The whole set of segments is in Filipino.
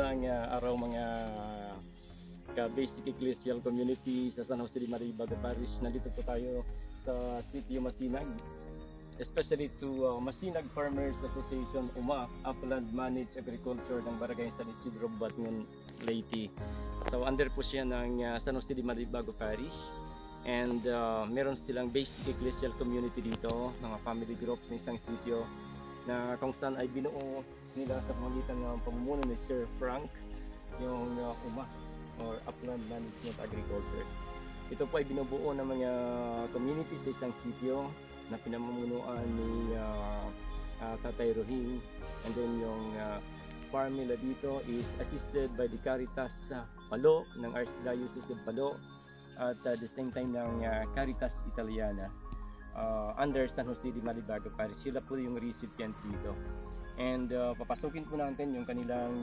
magandang araw mga ka-basic ecclesial community sa San Jose de Maribago Parish. Nandito po tayo sa Sitio Masinag, especially to Masinag Farmers Association UMA, Upland Managed Agriculture ng Barangay San Isidro, Batngon, Leyte. So under po siya ng San Jose de Maribago Parish, and meron silang basic ecclesial community dito, mga family groups ng isang sitio na kung saan ay binuo nila sa pamamagitan ng pamumuno ni Sir Frank, yung UMA or Upland Management Agriculture. Ito po ay binubuo ng mga community sa isang sitio na pinamumunuan ni Tatay Rohing, and then yung farm nila dito is assisted by the Caritas Palo ng Archdiocese of Palo at the same time ng Caritas Italiana under San Jose de Maribago Parish. Sila po yung recipient dito. And papasukin po natin yung kanilang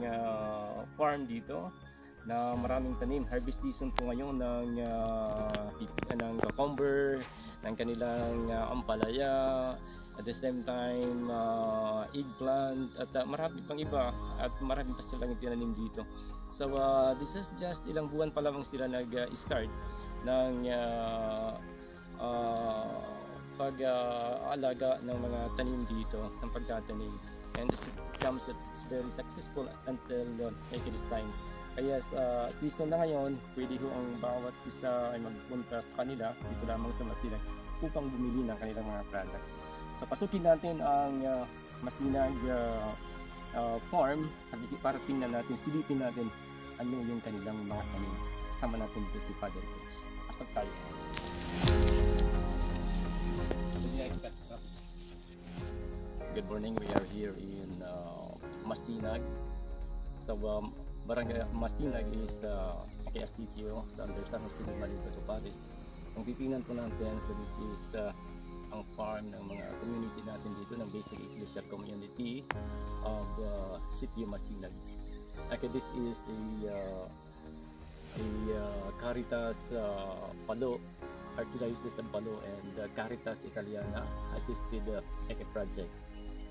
farm dito na maraming tanim. Harvest season po ngayon ng cucumber, ng kanilang ampalaya, at the same time eggplant, at marami pang iba, at marami pa silang tinanim dito. So this is just ilang buwan pa lamang sila nag-start ng pag-aalaga ng mga tanim dito, ng pagtatanim. And this becomes very successful until this time. Kaya sa season na ngayon, pwede ho ang bawat isa ay magpunta sa kanila dito lamang sa Masinag upang bumili ng kanilang mga products. So pasukin natin ang Masinag farm para tingnan natin, silipin natin ano yung kanilang mga tanim. Sama natin dito si Father Chris. Pasok tayo. Good morning, we are here in Masinag. So Barangay Masinag is a sitio sa under San Jose de Maribago Parish. Kung titingnan po natin, so this is ang farm ng mga community natin dito ng basic ecclesial community of Sitio Masinag. Okay, this is a Caritas Palo, Archdiocese of Palo, and Caritas Italiana assisted project.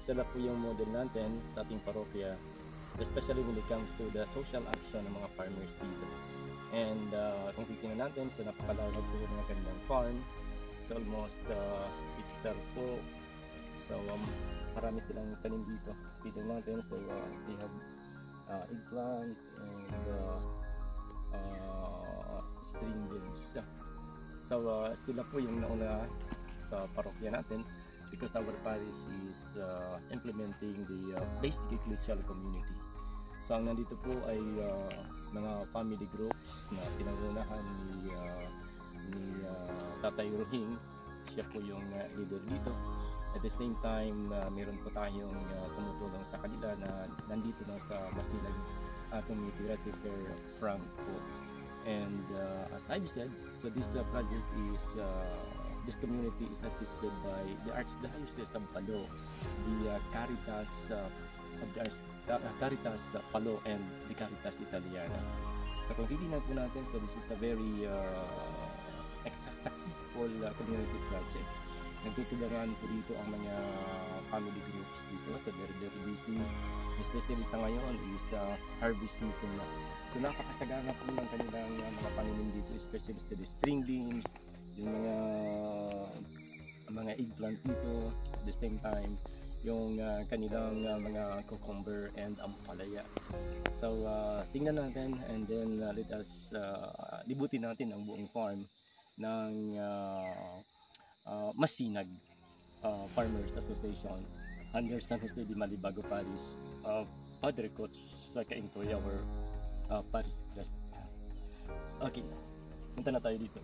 Sila po yung model natin sa ating parokya, especially when it comes to the social action ng mga farmers dito. And kung titingnan natin, so napakalawak po ng kanilang farm. So almost hectare po. So marami silang tanim dito. Titingnan natin, so they have eggplant and string beans. So sila po yung nauna sa parokya natin, because our parish is implementing the basic ecclesial community. So ang nandito po ay mga family groups na pinangunahan ni Tatay Rohing. Siya po yung leader dito. At the same time, meron po tayong tumutulong sa kanila na nandito na sa Masinag tumitira si Sir Frank po. And as I've said, so this project is this community is assisted by the Archdiocese of Palo, the Caritas Caritas Palo, and the Caritas Italiana. So kung titignan po natin, so this is a very successful community project. Nagtutulungan po dito ang mga family groups dito, so very busy, especially sa ngayon is harvest season na. So napakasagana po ng kanilang mga paninim dito, especially sa the string beans, yung mga eggplant dito, at the same time yung kanilang mga cucumber and ampalaya. So tingnan natin, and then let us libutin natin ang buong farm ng Masinag Farmers Association under San Jose de Maribago Parish. Father Coach Sakaintoy, our parish president. Okay, punta na tayo dito.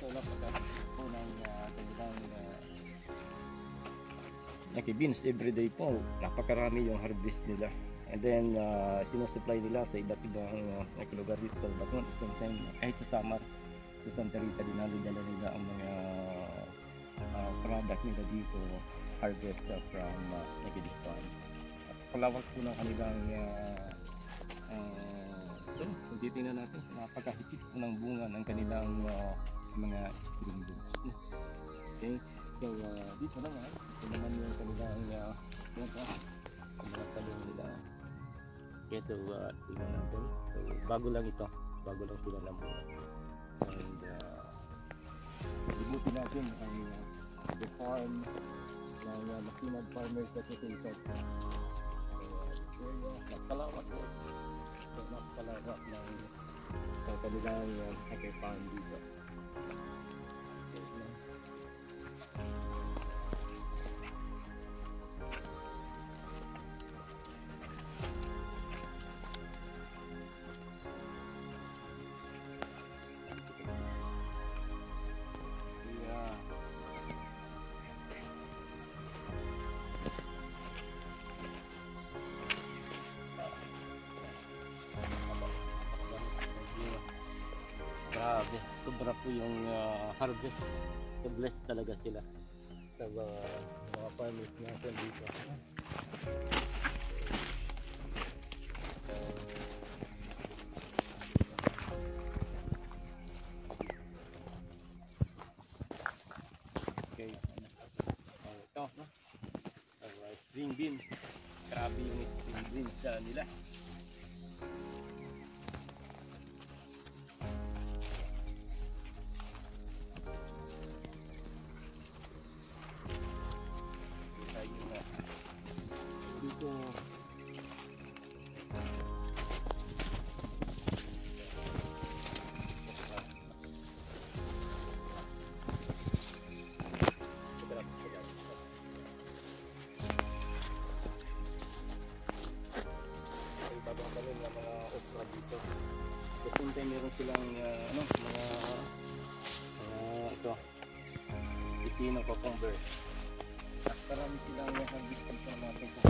So napaka-po ng kanilang beans everyday po. Napakarami yung harvest nila. And then sinusupply nila sa iba't ibang lugar dito sa Batngon. At the same time, kahit sa Samar, sa Santa Rita, dinadala nila ang mga product nila dito, harvest from Negedis Farm. At palawak po ng kanilang ito, kung titingnan natin, napakahigit ng bunga ng kanilang mga string bulbs. Okay, so dito naman, ito naman yung kanilang mga talong nila. Okay, so tingnan natin. So bago lang ito, bago lang sila namunga. And libutin natin ang the farm ng Masinag Farmers Association. So nakalawak po. So nakalawak ng sa kanilang farm dito. Grabe, sobra po yung harvest. So blessed talaga sila sa mga farmers natin dito. Okay, ito, no? String beans. Grabe yung string beans nila. Dito ibabang balon ng mga okra dito. Kasi meron silang mga ito pipino cucumber. Marami silang harvest sa natin po.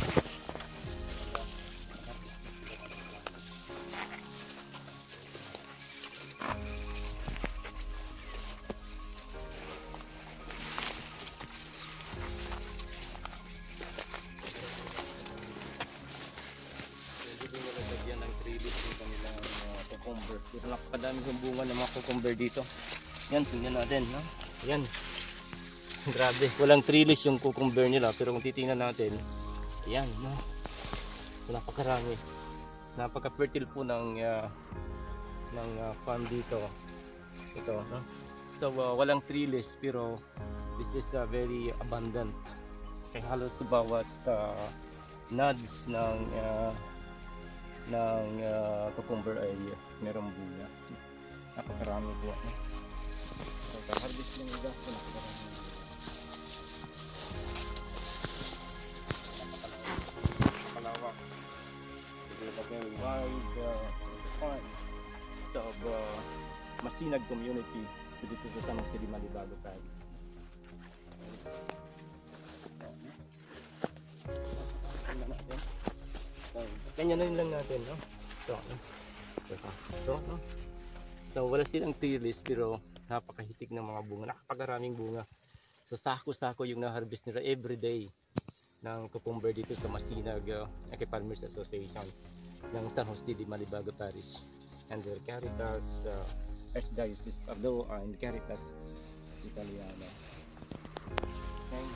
Hindi nila lagyan ng trellis yung kanilang cucumber. Pero napakadami yung bunga ng mga cucumber dito. Yan, tingnan natin. No? Yan. Grabe, walang trellis yung cucumber nila, pero kung titingnan natin, ayan, no? Napakarami. Napaka-fertile po ng farm dito. Ito, no? So walang trellis, pero this is very abundant. Kaya halos bawat nodes ng cucumber ay merong bunga. Napakarami po. No? So harvest lang nila, napakarami. Very wide farm of Masinag community dito sa San Jose de Malibago tayo. Kanya na lang natin, no? So wala silang trellis pero napakahitik ng mga bunga, napakaraming bunga. So sako-sako yung na-harvest nila everyday ng cucumber dito sa Masinag Farmers Association ng San Jose de Malibago Parish under Caritas Archdiocese of Davao and Caritas Italiana. Okay.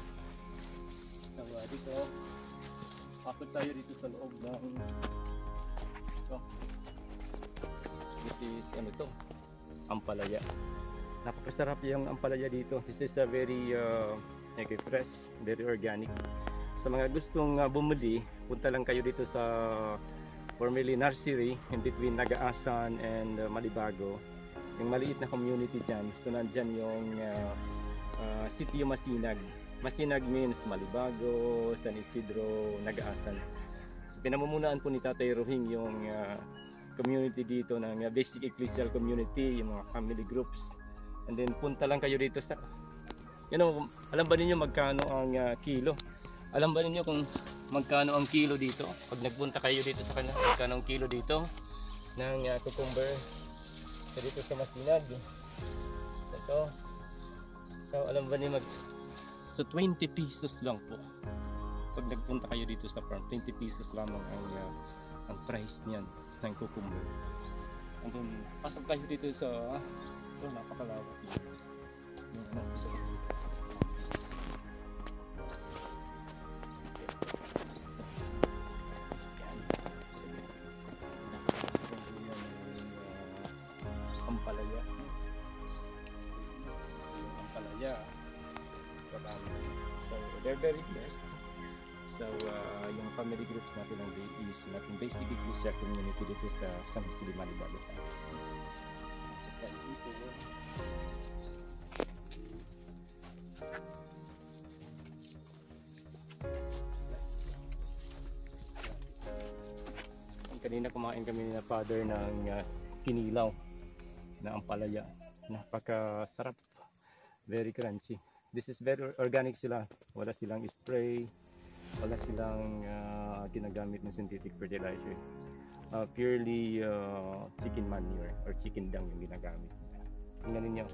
So dito pasok tayo dito sa loob ng this is ampalaya. Napakasarap yung ampalaya dito. This is a very fresh, very organic. Sa mga gustong bumili, punta lang kayo dito sa formerly nursery in between Nagaasan and Malibago. Yung maliit na community dyan. So nandyan yung Sitio Masinag. Masinag means Malibago, San Isidro, Nagaasan. So, pinamumunuan po ni Tatay Rohing yung community dito ng basic ecclesial community, yung mga family groups. And then punta lang kayo dito sa alam ba ninyo magkano ang kilo? Alam ba ninyo kung magkano ang kilo dito? Pag nagpunta kayo dito sa kanya, magkano ang kilo dito ng cucumber dito sa Masinag? Ito. So alam ba niyo so 20 pesos lang po. Pag nagpunta kayo dito sa farm, 20 pesos lamang ang price niyan ng cucumber. And then, pasok tayo dito sa, ito, napakalawak. Yung ano, dito. Ampalaya. Yung ampalaya. So, they're very blessed. So, yung family groups natin ang is natin basic Christian community dito sa San Jose de Maribago. Kanina kumain kami na father ng kinilaw na ampalaya. Napakasarap. Very crunchy. This is very organic sila. Wala silang spray. Wala silang ginagamit ng synthetic fertilizer. Purely chicken manure or chicken dung yung ginagamit. Tingnan ninyo.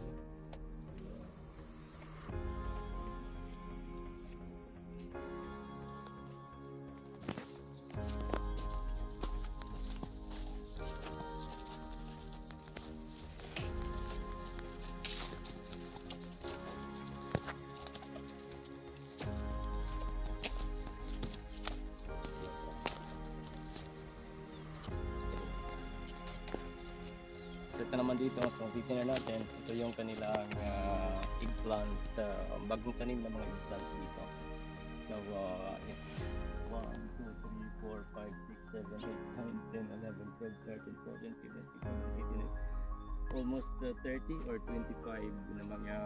Ito naman dito, so titingnan natin, ito yung kanilang eggplant, bagong tanim na mga eggplant dito. So 1, 2, 3, 4, 5, 6, 7, 8, 9, 10, 11, 12, 13, 14, 15, 16, 17, 18, almost 30 or 25 na mga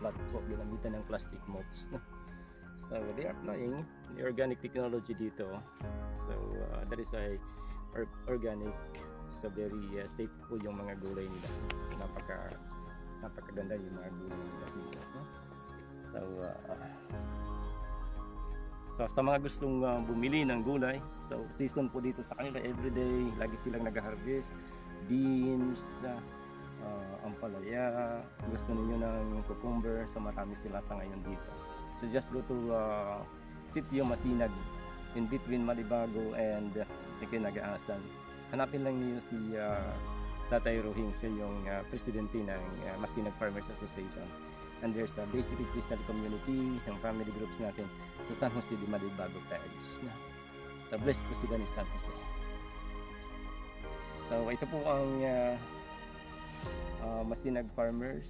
plant po ginamitan ng plastic mulch. So they are applying the organic technology dito. So that is a organic. So very safe po yung mga gulay nila. Napakaganda yung mga gulay nila dito. So sa mga gustong bumili ng gulay, so season po dito sa kanila, everyday lagi silang nag-harvest beans, ampalaya, gusto niyo ng cucumber, so marami sila sa ngayon dito. So just go to Sitio Masinag in between Maribago and Naginagaasan. Hanapin lang niyo si Tatay Rohing, siya yung presidente ng Masinag Farmers Association. And there's a basic Christian community, yung family groups natin sa San Jose de Maribago Parish. So blessed po sila ni San Jose. So ito po ang Masinag Farmers,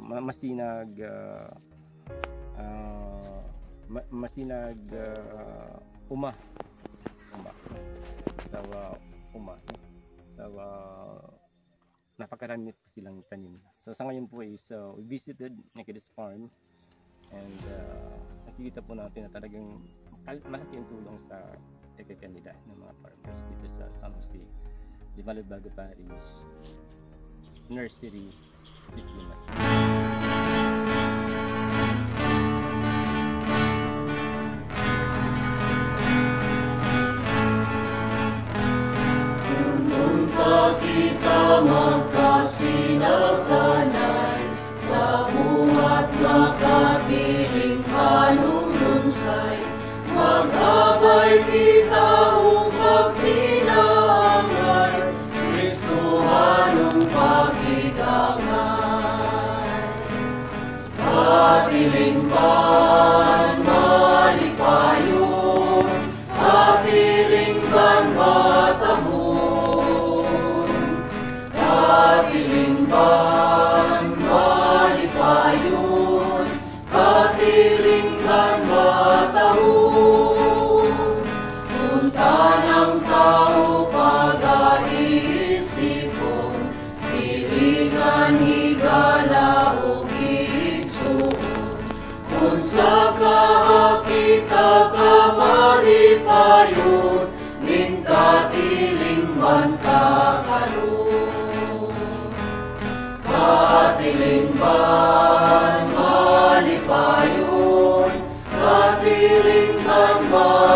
Masinag Uma. So napakarami po silang tanim. So sa ngayon po is we visited this farm and nakikita po natin na talagang malaki yung tulong sa kanila ng mga farmers dito sa San Jose de Maribago Parish Nursery Sitio Masinag. Kita magkasinapanay sa buhat makabiling panununsay, mag-abay kita upang sinaangay, Kristohanong pagigangay. Katilingban malipayon, katilingban matahon, katilingban malipayon, katilingban matahon. Punta ng tao pag-aisipon, silingan higala o gitsuon. Kung sa kahakita ka malipayon, ning katilingban ka karon. Katilingban malipayon, katilingban malipayon.